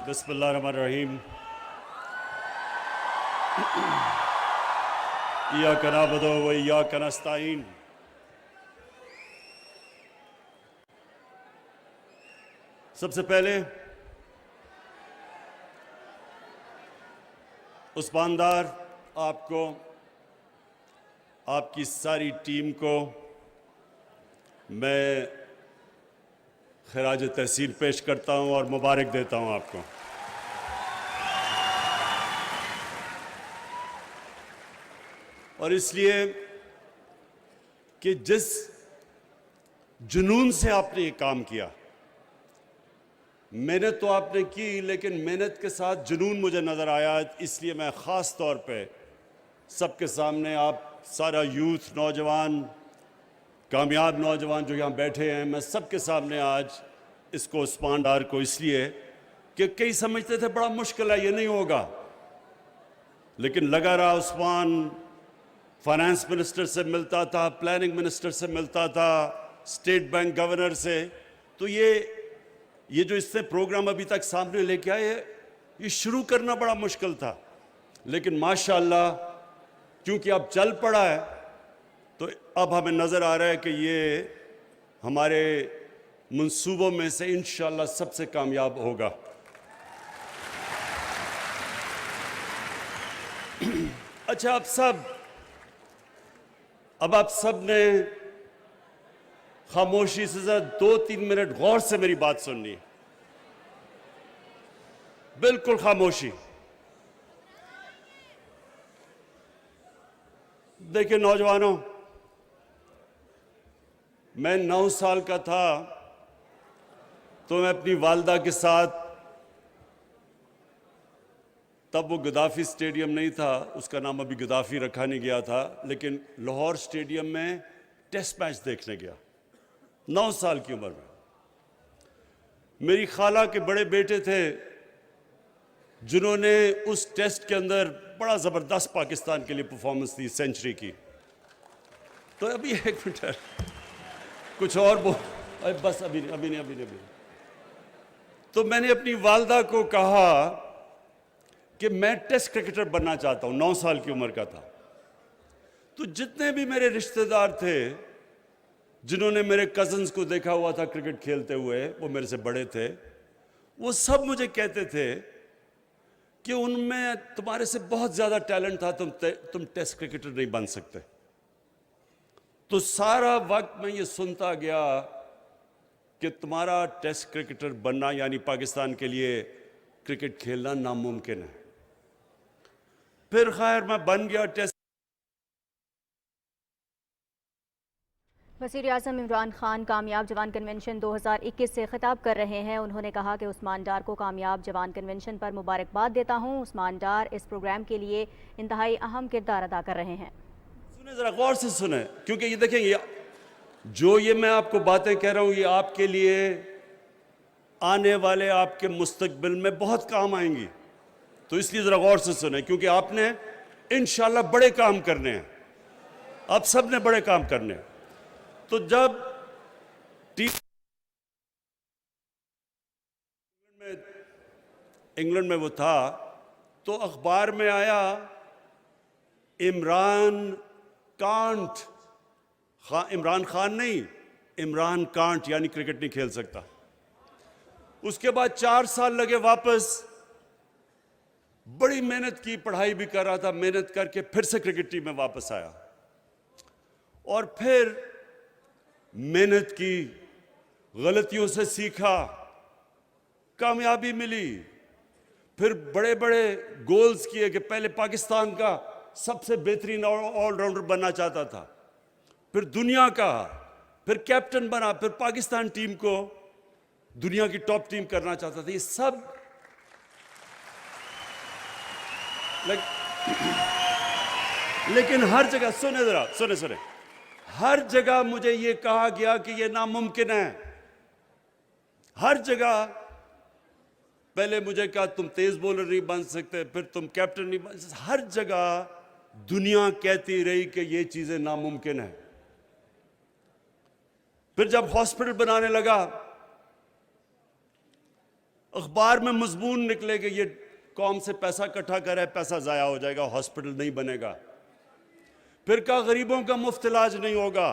बिस्मिल्लाहिर्रहमानिर्रहीम। इय्याका नअबुदु व इय्याका नस्तईन। सबसे पहले उस्मानदार आपको, आपकी सारी टीम को मैं खिराज तहसीन पेश करता हूं और मुबारक देता हूं आपको। और इसलिए कि जिस जुनून से आपने ये काम किया, मेहनत तो आपने की, लेकिन मेहनत के साथ जुनून मुझे नज़र आया। इसलिए मैं ख़ास तौर पे सबके सामने, आप सारा यूथ, नौजवान, कामयाब नौजवान जो यहाँ बैठे हैं, मैं सबके सामने आज इसको उस्मान डार को, इसलिए कि कई समझते थे बड़ा मुश्किल है, ये नहीं होगा, लेकिन लगा रहा। उस्मान फाइनेंस मिनिस्टर से मिलता था, प्लानिंग मिनिस्टर से मिलता था, स्टेट बैंक गवर्नर से। तो ये जो इससे प्रोग्राम अभी तक सामने लेके आए, ये शुरू करना बड़ा मुश्किल था, लेकिन माशाअल्लाह क्योंकि अब चल पड़ा है, तो अब हमें नज़र आ रहा है कि ये हमारे मंसूबों में से इंशाअल्लाह सबसे कामयाब होगा। अच्छा, अब आप सब ने खामोशी से जरा 2-3 मिनट गौर से मेरी बात सुननी है, बिल्कुल खामोशी। देखिए नौजवानों, मैं 9 साल का था तो मैं अपनी वालदा के साथ, तब वो गद्दाफी स्टेडियम नहीं था, उसका नाम अभी गद्दाफी रखा नहीं गया था, लेकिन लाहौर स्टेडियम में टेस्ट मैच देखने गया 9 साल की उम्र में। मेरी खाला के बड़े बेटे थे जिन्होंने उस टेस्ट के अंदर बड़ा ज़बरदस्त पाकिस्तान के लिए परफॉर्मेंस दी, सेंचुरी की। तो अभी एक मिनट, कुछ और बस अभी नहीं। तो मैंने अपनी वालदा को कहा कि मैं टेस्ट क्रिकेटर बनना चाहता हूं, 9 साल की उम्र का था। तो जितने भी मेरे रिश्तेदार थे जिन्होंने मेरे कजन्स को देखा हुआ था क्रिकेट खेलते हुए, वो मेरे से बड़े थे, वो सब मुझे कहते थे कि उनमें तुम्हारे से बहुत ज़्यादा टैलेंट था, तुम टेस्ट क्रिकेटर नहीं बन सकते। तो सारा वक्त मैं ये सुनता गया कि तुम्हारा टेस्ट क्रिकेटर बनना यानी पाकिस्तान के लिए क्रिकेट खेलना नामुमकिन है। फिर खैर मैं बन गया टेस्ट। वज़ीर आज़म इमरान खान कामयाब जवान कन्वेंशन 2021 से खिताब कर रहे हैं। उन्होंने कहा कि उस्मान डार को कामयाब जवान कन्वेंशन पर मुबारकबाद देता हूं। उस्मान डार इस प्रोग्राम के लिए इंतहाई अहम किरदार अदा कर रहे हैं। सुने, जरा गौर से सुने, क्योंकि ये देखें, ये मैं आपको बातें कह रहा हूं, ये आपके लिए आने वाले आपके मुस्तकबिल में बहुत काम आएंगी। तो इसलिए जरा गौर से सुने, क्योंकि आपने इंशाल्लाह बड़े काम करने हैं, आप सब ने बड़े काम करने हैं। तो जब इंग्लैंड में वो था, तो अखबार में आया इमरान खान नहीं, इमरान कांट, यानी क्रिकेट नहीं खेल सकता। उसके बाद 4 साल लगे वापस, बड़ी मेहनत की, पढ़ाई भी कर रहा था, मेहनत करके फिर से क्रिकेट टीम में वापस आया और फिर मेहनत की, गलतियों से सीखा, कामयाबी मिली, फिर बड़े बड़े गोल्स किए कि पहले पाकिस्तान का सबसे बेहतरीन ऑलराउंडर बनना चाहता था, फिर दुनिया का, फिर कैप्टन बना, फिर पाकिस्तान टीम को दुनिया की टॉप टीम करना चाहता था। ये सब लेकिन हर जगह, सुने, हर जगह मुझे ये कहा गया कि ये नामुमकिन है। हर जगह पहले मुझे कहा तुम तेज बॉलर नहीं बन सकते, फिर तुम कैप्टन नहीं बन सकते। हर जगह दुनिया कहती रही कि ये चीजें नामुमकिन है। फिर जब हॉस्पिटल बनाने लगा, अखबार में मजमून निकले कि ये कौम से पैसा इकट्ठा कर है, पैसा ज़ाया हो जाएगा, हॉस्पिटल नहीं बनेगा, फिर कहा गरीबों का मुफ्त इलाज नहीं होगा।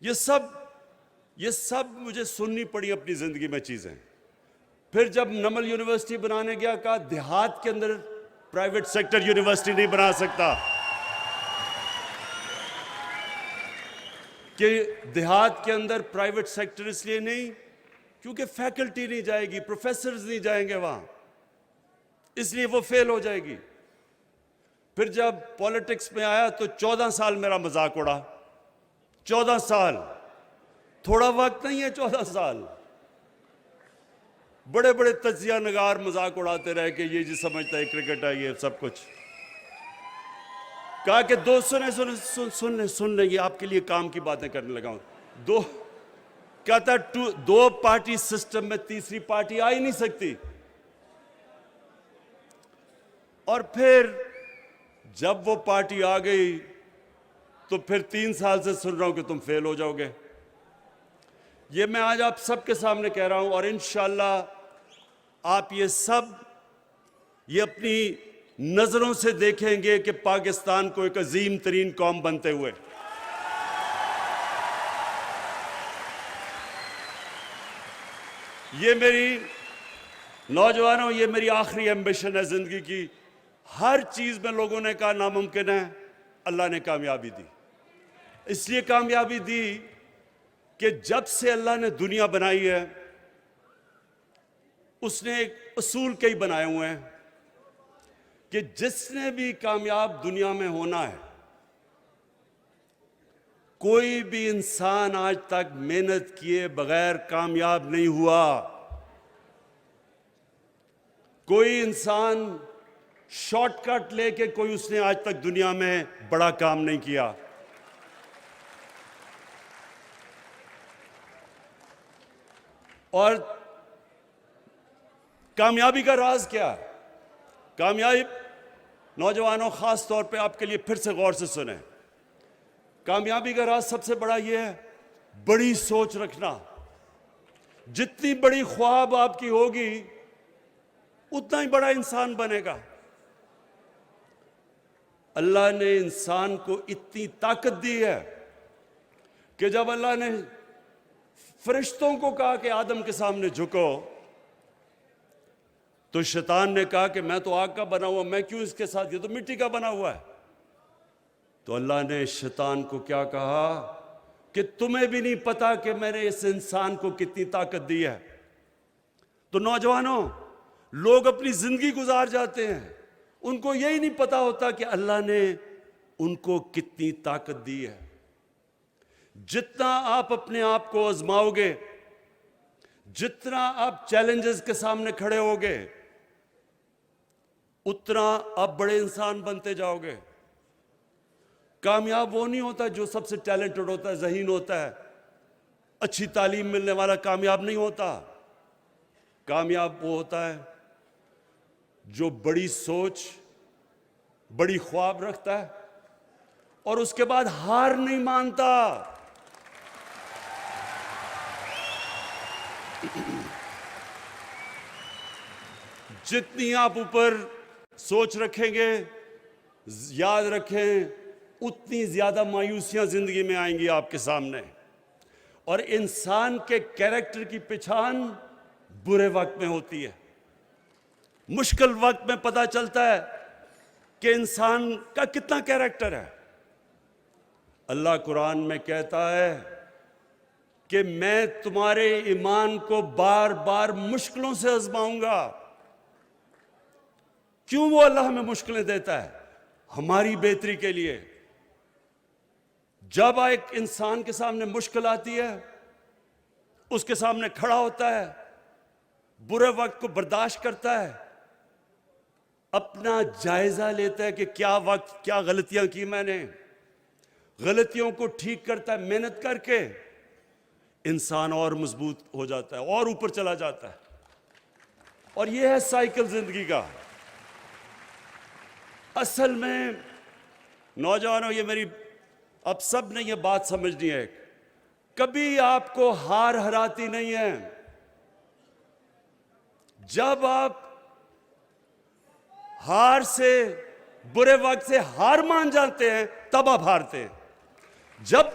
ये सब मुझे सुननी पड़ी अपनी ज़िंदगी में चीज़ें। फिर जब नमल यूनिवर्सिटी बनाने गया, कहा देहात के अंदर प्राइवेट सेक्टर यूनिवर्सिटी नहीं बना सकता, कि देहात के अंदर प्राइवेट सेक्टर इसलिए नहीं क्योंकि फैकल्टी नहीं जाएगी, प्रोफेसर्स नहीं जाएंगे वहां, इसलिए वो फेल हो जाएगी। फिर जब पॉलिटिक्स में आया तो 14 साल मेरा मजाक उड़ा। 14 साल थोड़ा वक्त नहीं है, 14 साल। बड़े बड़े तजिया नगार मजाक उड़ाते रहे कि ये जी समझता है क्रिकेट है, ये सब कुछ। कहा कि दो सुन ले, ये आपके लिए काम की बातें करने लगा हूं। कहता 2 पार्टी सिस्टम में तीसरी पार्टी आ ही नहीं सकती। और फिर जब वो पार्टी आ गई तो फिर 3 साल से सुन रहा हूं कि तुम फेल हो जाओगे। ये मैं आज आप सबके सामने कह रहा हूं, और इंशाअल्लाह आप ये अपनी नजरों से देखेंगे कि पाकिस्तान को एक अजीम तरीन कौम बनते हुए। ये मेरी नौजवानों, ये मेरी आखिरी एम्बिशन है जिंदगी की। हर चीज में लोगों ने कहा नामुमकिन है, अल्लाह ने कामयाबी दी। इसलिए कामयाबी दी कि जब से अल्लाह ने दुनिया बनाई है उसने एक असूल कई बनाए हुए हैं कि जिसने भी कामयाब दुनिया में होना है, कोई भी इंसान आज तक मेहनत किए बगैर कामयाब नहीं हुआ। कोई इंसान शॉर्टकट लेके कोई उसने आज तक दुनिया में बड़ा काम नहीं किया। और कामयाबी का राज क्या है? कामयाबी, नौजवानों खास तौर पे आपके लिए फिर से गौर से सुने, कामयाबी का राज सबसे बड़ा यह है, बड़ी सोच रखना। जितनी बड़ी ख्वाब आपकी होगी उतना ही बड़ा इंसान बनेगा। अल्लाह ने इंसान को इतनी ताकत दी है कि जब अल्लाह ने फरिश्तों को कहा कि आदम के सामने झुको, तो शैतान ने कहा कि मैं तो आग का बना हुआ, मैं क्यों इसके साथ, ये तो मिट्टी का बना हुआ है। तो अल्लाह ने शैतान को क्या कहा कि तुम्हें भी नहीं पता कि मैंने इस इंसान को कितनी ताकत दी है। तो नौजवानों, लोग अपनी जिंदगी गुजार जाते हैं, उनको यही नहीं पता होता कि अल्लाह ने उनको कितनी ताकत दी है। जितना आप अपने आप को आजमाओगे, जितना आप चैलेंजेस के सामने खड़े होगे, उतना आप बड़े इंसान बनते जाओगे। कामयाब वो नहीं होता जो सबसे टैलेंटेड होता है, ज़हीन होता है, अच्छी तालीम मिलने वाला कामयाब नहीं होता। कामयाब वो होता है जो बड़ी सोच, बड़ी ख्वाब रखता है और उसके बाद हार नहीं मानता। जितनी आप ऊपर सोच रखेंगे, याद रखें, उतनी ज्यादा मायूसियां जिंदगी में आएंगी आपके सामने। और इंसान के कैरेक्टर की पहचान बुरे वक्त में होती है। मुश्किल वक्त में पता चलता है कि इंसान का कितना कैरेक्टर है। अल्लाह कुरान में कहता है कि मैं तुम्हारे ईमान को बार बार मुश्किलों से आजमाऊंगा। क्यों वो अल्लाह हमें मुश्किलें देता है? हमारी बेहतरी के लिए। जब एक इंसान के सामने मुश्किल आती है, उसके सामने खड़ा होता है, बुरे वक्त को बर्दाश्त करता है, अपना जायजा लेता है कि क्या वक्त, क्या गलतियां की मैंने, गलतियों को ठीक करता है, मेहनत करके इंसान और मजबूत हो जाता है और ऊपर चला जाता है। और यह है साइकिल जिंदगी का। असल में नौजवानों, ये मेरी, अब सब ने ये बात समझनी है, कभी आपको हार हराती नहीं है। जब आप हार से, बुरे वक्त से हार मान जाते हैं, तब आप हारते हैं। जब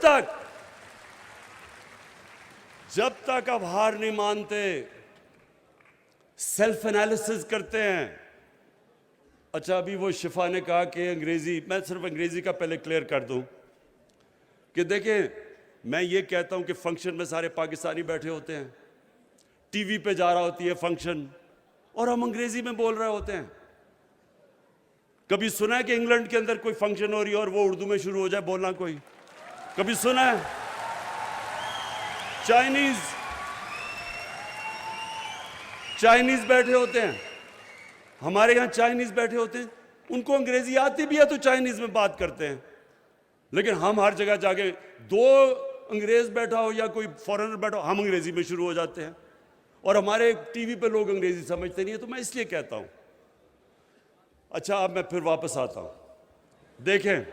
तक आप हार नहीं मानते, सेल्फ एनालिसिस करते हैं। अच्छा, अभी वो शिफा ने कहा कि अंग्रेजी, मैं सिर्फ अंग्रेजी का पहले क्लियर कर दूं कि देखिए, मैं ये कहता हूं कि फंक्शन में सारे पाकिस्तानी बैठे होते हैं, टीवी पे जा रहा होती है फंक्शन, और हम अंग्रेजी में बोल रहे होते हैं। कभी सुना है कि इंग्लैंड के अंदर कोई फंक्शन हो रही है और वो उर्दू में शुरू हो जाए बोलना? कोई कभी सुना है? चाइनीज बैठे होते हैं, हमारे यहां चाइनीज बैठे होते हैं, उनको अंग्रेजी आती भी है तो चाइनीज में बात करते हैं। लेकिन हम हर जगह जाके, दो अंग्रेज बैठा हो या कोई फॉरेनर बैठा हो, हम अंग्रेजी में शुरू हो जाते हैं, और हमारे टीवी पे लोग अंग्रेजी समझते नहीं है। तो मैं इसलिए कहता हूं। अच्छा, अब मैं फिर वापस आता हूं। देखें,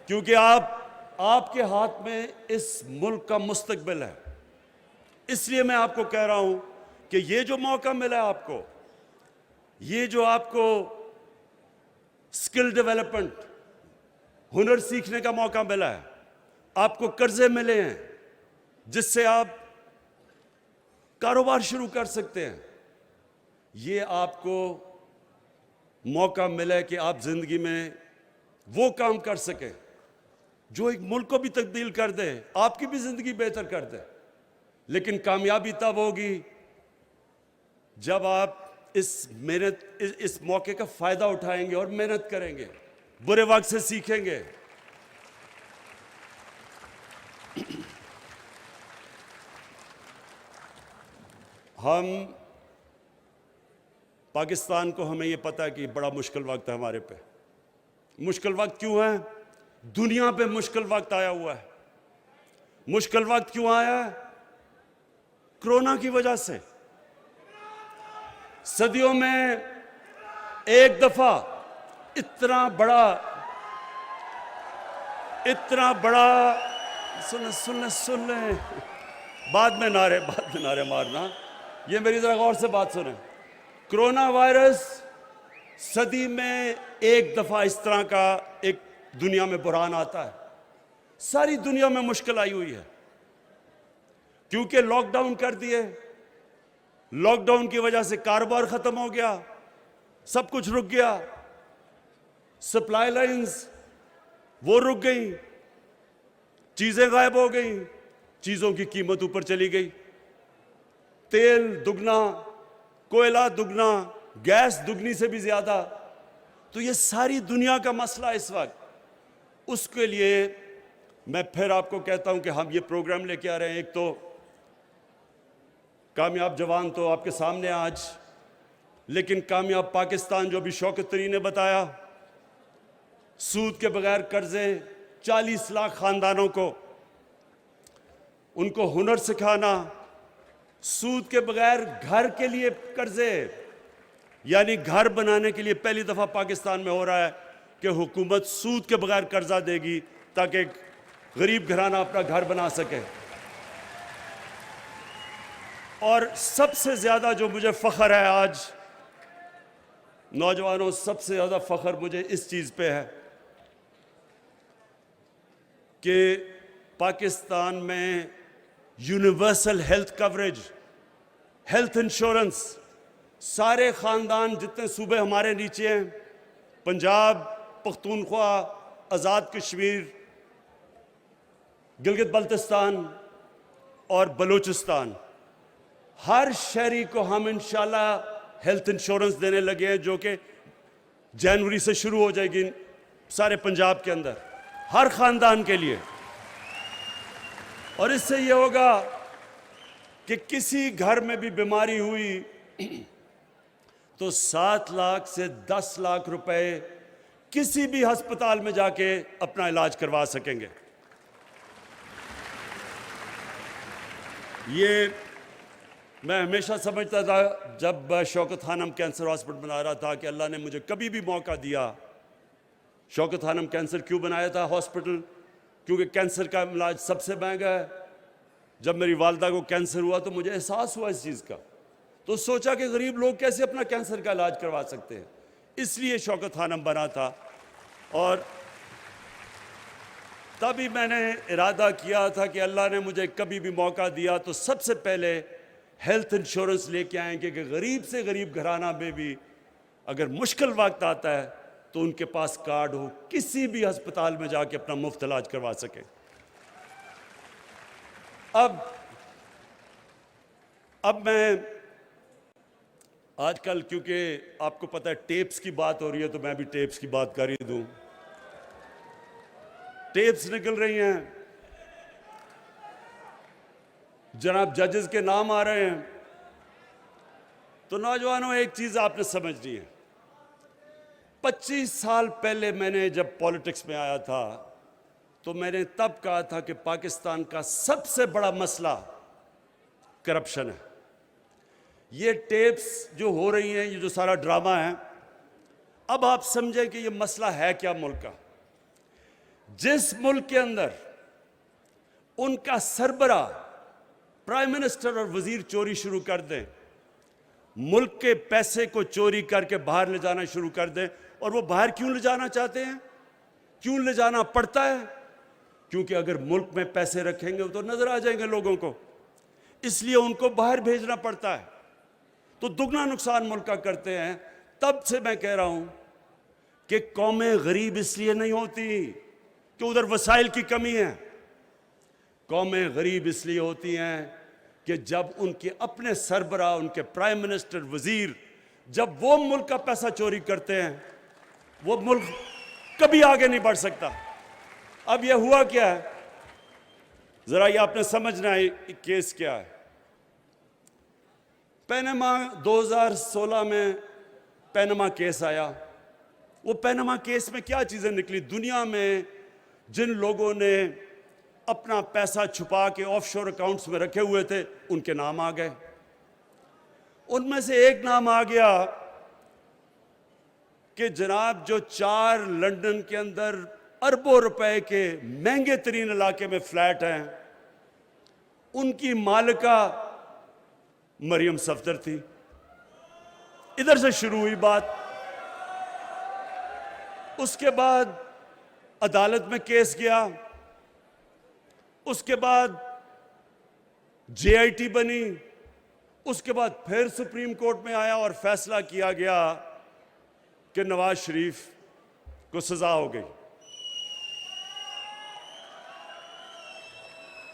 क्योंकि आपके हाथ में इस मुल्क का मुस्तकबिल है, इसलिए मैं आपको कह रहा हूं कि ये जो मौका मिला है आपको, ये जो आपको स्किल डेवलपमेंट, हुनर सीखने का मौका मिला है, आपको कर्जे मिले हैं जिससे आप कारोबार शुरू कर सकते हैं, ये आपको मौका मिला है कि आप जिंदगी में वो काम कर सकें जो एक मुल्क को भी तब्दील कर दे, आपकी भी जिंदगी बेहतर कर दे। लेकिन कामयाबी तब होगी जब आप इस मौके का फायदा उठाएंगे और मेहनत करेंगे, बुरे वक्त से सीखेंगे। हम पाकिस्तान को, हमें ये पता है कि बड़ा मुश्किल वक्त है हमारे पे। मुश्किल वक्त क्यों है? दुनिया पे मुश्किल वक्त आया हुआ है। मुश्किल वक्त क्यों आया है? कोरोना की वजह से। सदियों में एक दफा इतना बड़ा सुन ले, बाद में नारे मारना, ये मेरी जरा गौर से बात सुने। कोरोना वायरस सदी में एक दफा इस तरह का एक दुनिया में बुरहान आता है। सारी दुनिया में मुश्किल आई हुई है क्योंकि लॉकडाउन कर दिए। लॉकडाउन की वजह से कारोबार खत्म हो गया, सब कुछ रुक गया, सप्लाई लाइंस वो रुक गई, चीजें गायब हो गई, चीजों की कीमत ऊपर चली गई, तेल दुगना, कोयला दुगना, गैस दुगनी से भी ज्यादा। तो ये सारी दुनिया का मसला इस वक्त। उसके लिए मैं फिर आपको कहता हूं कि हम ये प्रोग्राम लेके आ रहे हैं। एक तो कामयाब जवान तो आपके सामने आज, लेकिन कामयाब पाकिस्तान जो भी शौकत तरीन ने बताया, सूद के बगैर कर्जे, 40 लाख खानदानों को उनको हुनर सिखाना, सूद के बगैर घर के लिए कर्जे, यानी घर बनाने के लिए पहली दफा पाकिस्तान में हो रहा है कि हुकूमत सूद के बगैर कर्जा देगी ताकि गरीब घराना अपना घर बना सके। और सबसे ज्यादा जो मुझे फख्र है आज, नौजवानों, सबसे ज्यादा फख्र मुझे इस चीज पे है कि पाकिस्तान में universal health coverage, health insurance, सारे खानदान जितने सूबे हमारे नीचे हैं, पंजाब, पख्तूनख्वा, आज़ाद कश्मीर, गिलगित बल्तिस्तान और बलूचिस्तान, हर शहरी को हम इंशाल्लाह हेल्थ इंश्योरेंस देने लगे हैं, जो कि जनवरी से शुरू हो जाएगी सारे पंजाब के अंदर, हर खानदान के लिए। और इससे यह होगा कि किसी घर में भी बीमारी हुई तो 7 लाख से 10 लाख रुपए किसी भी अस्पताल में जाके अपना इलाज करवा सकेंगे। ये मैं हमेशा समझता था जब शौकत खानम कैंसर हॉस्पिटल बना रहा था कि अल्लाह ने मुझे कभी भी मौका दिया। शौकत खानम कैंसर क्यों बनाया था हॉस्पिटल? क्योंकि कैंसर का इलाज सबसे महंगा है। जब मेरी वालदा को कैंसर हुआ तो मुझे एहसास हुआ इस चीज़ का तो सोचा कि गरीब लोग कैसे अपना कैंसर का इलाज करवा सकते हैं, इसलिए शौकत खानम बना था। और तभी मैंने इरादा किया था कि अल्लाह ने मुझे कभी भी मौका दिया तो सबसे पहले हेल्थ इंश्योरेंस लेके आएंगे कि गरीब से गरीब घराना में भी अगर मुश्किल वक्त आता है तो उनके पास कार्ड हो, किसी भी अस्पताल में जाके अपना मुफ्त इलाज करवा सके। अब मैं आजकल, क्योंकि आपको पता है टेप्स की बात हो रही है, तो मैं भी टेप्स की बात कर ही दूं। टेप्स निकल रही हैं, जनाब जजेस के नाम आ रहे हैं। तो नौजवानों, एक चीज आपने समझनी है, 25 साल पहले मैंने जब पॉलिटिक्स में आया था तो मैंने तब कहा था कि पाकिस्तान का सबसे बड़ा मसला करप्शन है। ये टेप्स जो हो रही हैं, ये जो सारा ड्रामा है, अब आप समझें कि ये मसला है क्या मुल्क का। जिस मुल्क के अंदर उनका सरबरा, प्राइम मिनिस्टर और वजीर चोरी शुरू कर दें, मुल्क के पैसे को चोरी करके बाहर ले जाना शुरू कर दें, और वो बाहर क्यों ले जाना चाहते हैं, क्यों ले जाना पड़ता है, क्योंकि अगर मुल्क में पैसे रखेंगे तो नजर आ जाएंगे लोगों को, इसलिए उनको बाहर भेजना पड़ता है। तो दुगना नुकसान मुल्क का करते हैं। तब से मैं कह रहा हूं कि कौमें गरीब इसलिए नहीं होती कि उधर वसाइल की कमी है, कौमें गरीब इसलिए होती हैं कि जब उनके अपने सरबरा, उनके प्राइम मिनिस्टर, वजीर, जब वो मुल्क का पैसा चोरी करते हैं, वो मुल्क कभी आगे नहीं बढ़ सकता। अब यह हुआ क्या है, जरा ये आपने समझना है केस क्या है। पैनामा 2016 में पैनामा केस आया। वो पैनामा केस में क्या चीजें निकली, दुनिया में जिन लोगों ने अपना पैसा छुपा के ऑफशोर अकाउंट्स में रखे हुए थे, उनके नाम आ गए। उनमें से एक नाम आ गया कि जनाब जो 4 लंदन के अंदर अरबों रुपए के महंगे तरीन इलाके में फ्लैट हैं, उनकी मालिका मरियम सफदर थी। इधर से शुरू हुई बात। उसके बाद अदालत में केस गया, उसके बाद जेआईटी बनी, उसके बाद फिर सुप्रीम कोर्ट में आया और फैसला किया गया कि नवाज शरीफ को सजा हो गई।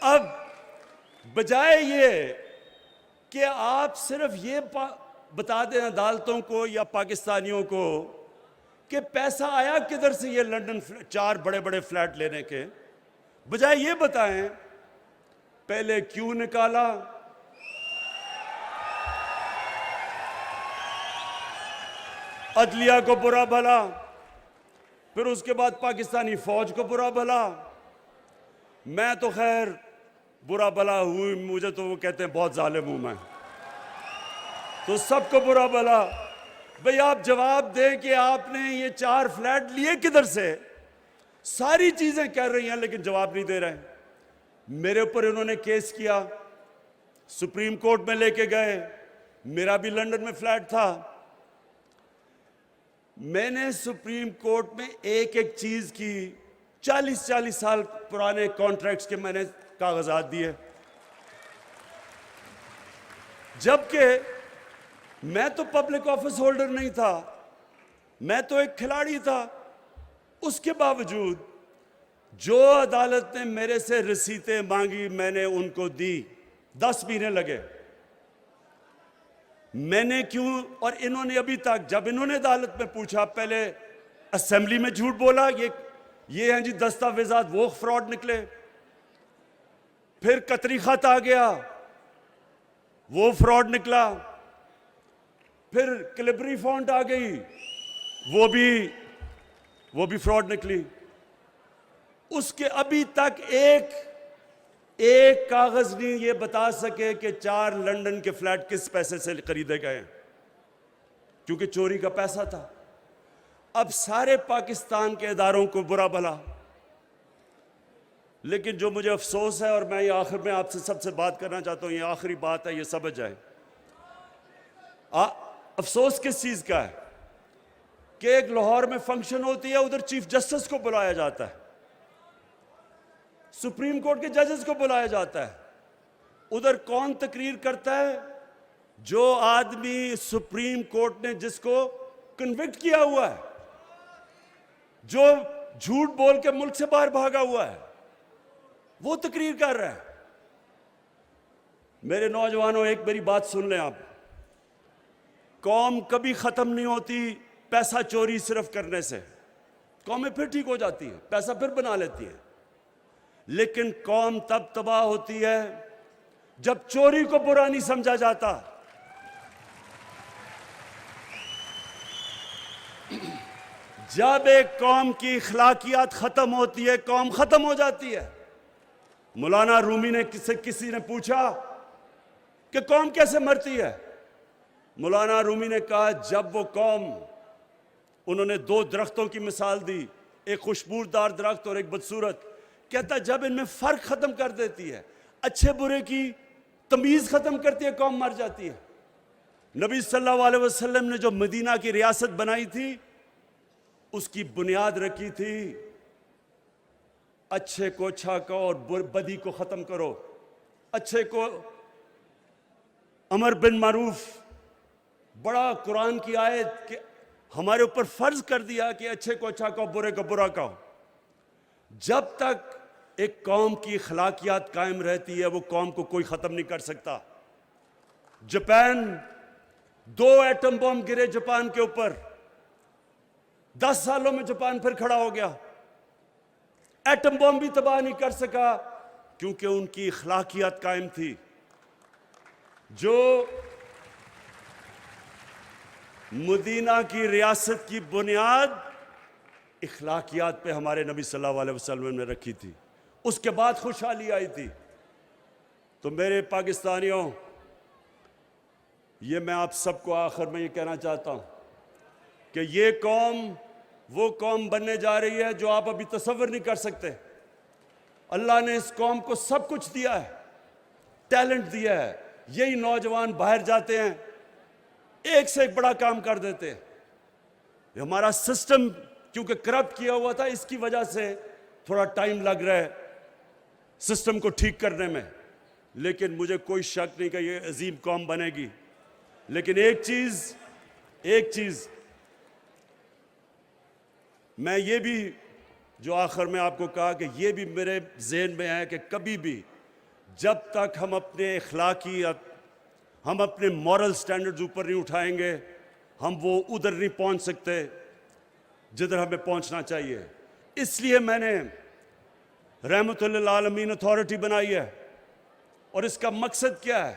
अब बजाय ये कि आप सिर्फ ये बता दें अदालतों को या पाकिस्तानियों को कि पैसा आया किधर से ये लंदन 4 बड़े बड़े फ्लैट लेने के, बजाय ये बताएं पहले क्यों निकाला, अदलिया को बुरा भला, फिर उसके बाद पाकिस्तानी फौज को बुरा भला। मैं तो खैर बुरा भला हुई, मुझे तो वो कहते हैं बहुत जालिम हूं मैं, तो सबको बुरा भला। भाई आप जवाब दें कि आपने ये 4 फ्लैट लिए किधर से। सारी चीजें कह रही हैं लेकिन जवाब नहीं दे रहे हैं। मेरे ऊपर इन्होंने केस किया, सुप्रीम कोर्ट में लेके गए, मेरा भी लंदन में फ्लैट था। मैंने सुप्रीम कोर्ट में एक एक चीज की 40-40 साल पुराने कॉन्ट्रैक्ट्स के मैंने कागजात दिए, जबकि मैं तो पब्लिक ऑफिस होल्डर नहीं था, मैं तो एक खिलाड़ी था। उसके बावजूद जो अदालत ने मेरे से रसीदें मांगी मैंने उनको दी। 10 महीने लगे। मैंने क्यों, और इन्होंने अभी तक, जब इन्होंने अदालत में पूछा, पहले असेंबली में झूठ बोला, ये हैं जी दस्तावेजात, वो फ्रॉड निकले। फिर कतरी खत आ गया, वो फ्रॉड निकला। फिर क्लिबरी फॉन्ट आ गई, वो भी फ्रॉड निकली। उसके अभी तक एक कागज नहीं ये बता सके कि 4 लंदन के फ्लैट किस पैसे से खरीदे गए, क्योंकि चोरी का पैसा था। अब सारे पाकिस्तान के इदारों को बुरा भला, लेकिन जो मुझे अफसोस है, और मैं ये आखिर में आपसे सबसे बात करना चाहता हूं, ये आखिरी बात है, ये समझ जाए। अफसोस किस चीज का है कि एक लाहौर में फंक्शन होती है, उधर चीफ जस्टिस को बुलाया जाता है, सुप्रीम कोर्ट के जजेस को बुलाया जाता है, उधर कौन तकरीर करता है? जो आदमी सुप्रीम कोर्ट ने जिसको कन्विक्ट किया हुआ है, जो झूठ बोल के मुल्क से बाहर भागा हुआ है, वो तकरीर कर रहा है। मेरे नौजवानों, एक मेरी बात सुन लें आप। कौम कभी खत्म नहीं होती पैसा चोरी सिर्फ करने से। कौमें फिर ठीक हो जाती है, पैसा फिर बना लेती है, लेकिन कौम तब तबाह होती है जब चोरी को बुरा नहीं समझा जाता। जब एक कौम की अखलाकियात खत्म होती है, कौम खत्म हो जाती है। मौलाना रूमी ने किसी ने पूछा कि कौम कैसे मरती है? मौलाना रूमी ने कहा, जब वो कौम, उन्होंने दो दरख्तों की मिसाल दी, एक खुशबूदार दरख्त और एक बदसूरत। कहता जब इनमें फर्क खत्म कर देती है, अच्छे बुरे की तमीज खत्म करती है, कौम मर जाती है। नबी सल्लल्लाहु अलैहि वसल्लम ने जो मदीना की रियासत बनाई थी, उसकी बुनियाद रखी थी अच्छे को अच्छा कहो और बदी को खत्म करो। अच्छे को अमर बिन मारूफ, बड़ा कुरान की आयत कि हमारे ऊपर फर्ज कर दिया कि अच्छे को अच्छा कहो, बुरे को बुरा कहो। जब तक एक कौम की अखलाकियात कायम रहती है, वो कौम को कोई खत्म नहीं कर सकता। जापान, 2 एटम बम गिरे जापान के ऊपर, 10 सालों में जापान फिर खड़ा हो गया। एटम बम भी तबाह नहीं कर सका क्योंकि उनकी अखलाकियात कायम थी। जो मदीना की रियासत की बुनियाद अखलाकियात पे हमारे नबी सल्लल्लाहु अलैहि वसल्लम ने रखी थी, उसके बाद खुशहाली आई थी। तो मेरे पाकिस्तानियों, ये मैं आप सबको आखिर में ये कहना चाहता हूं कि ये कौम वो कौम बनने जा रही है जो आप अभी तसव्वुर नहीं कर सकते। अल्लाह ने इस कौम को सब कुछ दिया है, टैलेंट दिया है। यही नौजवान बाहर जाते हैं, एक से एक बड़ा काम कर देते हैं। हमारा सिस्टम क्योंकि करप्ट किया हुआ था, इसकी वजह से थोड़ा टाइम लग रहा है सिस्टम को ठीक करने में, लेकिन मुझे कोई शक नहीं कि ये अजीम कौम बनेगी। लेकिन एक चीज मैं ये भी जो आखिर में आपको कहा कि ये भी मेरे जहन में है कि कभी भी जब तक हम अपने अखलाकियत, हम अपने मॉरल स्टैंडर्ड्स ऊपर नहीं उठाएंगे, हम वो उधर नहीं पहुंच सकते जिधर हमें पहुंचना चाहिए। इसलिए मैंने रहमतुल लिल आलमीन अथॉरिटी बनाई है। और इसका मकसद क्या है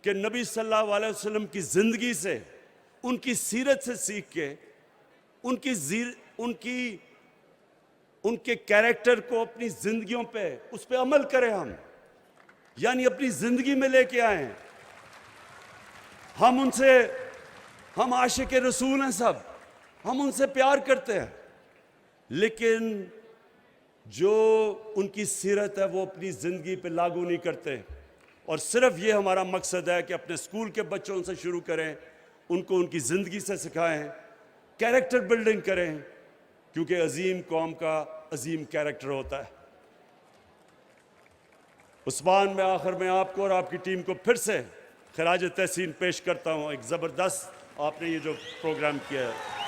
कि नबी सल्लल्लाहु अलैहि वसल्लम की ज़िंदगी से, उनकी सीरत से सीख के, उनके कैरेक्टर को अपनी ज़िंदगियों पे, उस पे अमल करें हम, यानी अपनी ज़िंदगी में लेके आए। हम आशिक रसूल हैं सब, हम उनसे प्यार करते हैं, लेकिन जो उनकी सीरत है वो अपनी ज़िंदगी पे लागू नहीं करते। और सिर्फ ये हमारा मकसद है कि अपने स्कूल के बच्चों से शुरू करें, उनको उनकी ज़िंदगी से सिखाएं, कैरेक्टर बिल्डिंग करें, क्योंकि अजीम कौम का अजीम कैरेक्टर होता है। उस्मान, मैं आखिर में आपको और आपकी टीम को फिर से खराज तहसीन पेश करता हूँ। एक ज़बरदस्त आपने ये जो प्रोग्राम किया है।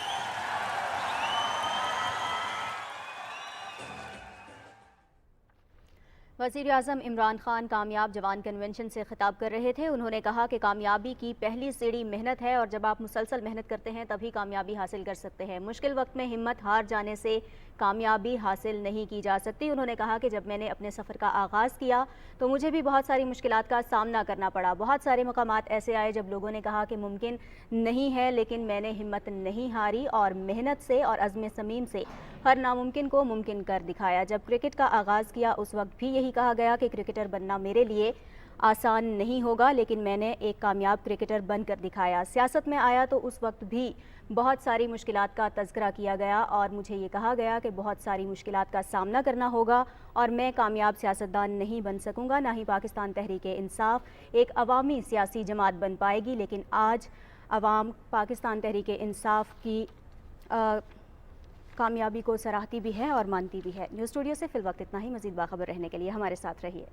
वज़ीर-ए-आज़म इमरान खान कामयाब जवान कन्वेंशन से खिताब कर रहे थे। उन्होंने कहा कि कामयाबी की पहली सीढ़ी मेहनत है और जब आप मुसलसल मेहनत करते हैं तभी कामयाबी हासिल कर सकते हैं। मुश्किल वक्त में हिम्मत हार जाने से कामयाबी हासिल नहीं की जा सकती। उन्होंने कहा कि जब मैंने अपने सफ़र का आगाज़ किया तो मुझे भी बहुत सारी मुश्किलात का सामना करना पड़ा। बहुत सारे मकामात ऐसे आए जब लोगों ने कहा कि मुमकिन नहीं है, लेकिन मैंने हिम्मत नहीं हारी और मेहनत से और अज़्म समीम से हर नामुमकिन को मुमकिन कर दिखाया। जब क्रिकेट का आगाज़ किया उस वक्त भी यही कहा गया कि क्रिकेटर बनना मेरे लिए आसान नहीं होगा, लेकिन मैंने एक कामयाब क्रिकेटर बनकर दिखाया। सियासत में आया तो उस वक्त भी बहुत सारी मुश्किलात का तज़किरा किया गया और मुझे ये कहा गया कि बहुत सारी मुश्किलात का सामना करना होगा और मैं कामयाब सियासतदान नहीं बन सकूंगा, ना ही पाकिस्तान तहरीक-ए-इंसाफ एक अवामी सियासी जमात बन पाएगी। लेकिन आज अवाम पाकिस्तान तहरीक-ए-इंसाफ की कामयाबी को सराहती भी है और मानती भी है। न्यूज़ स्टूडियो से फिल वक्त इतना ही। मज़ीद बाखबर रहने के लिए हमारे साथ रहिए।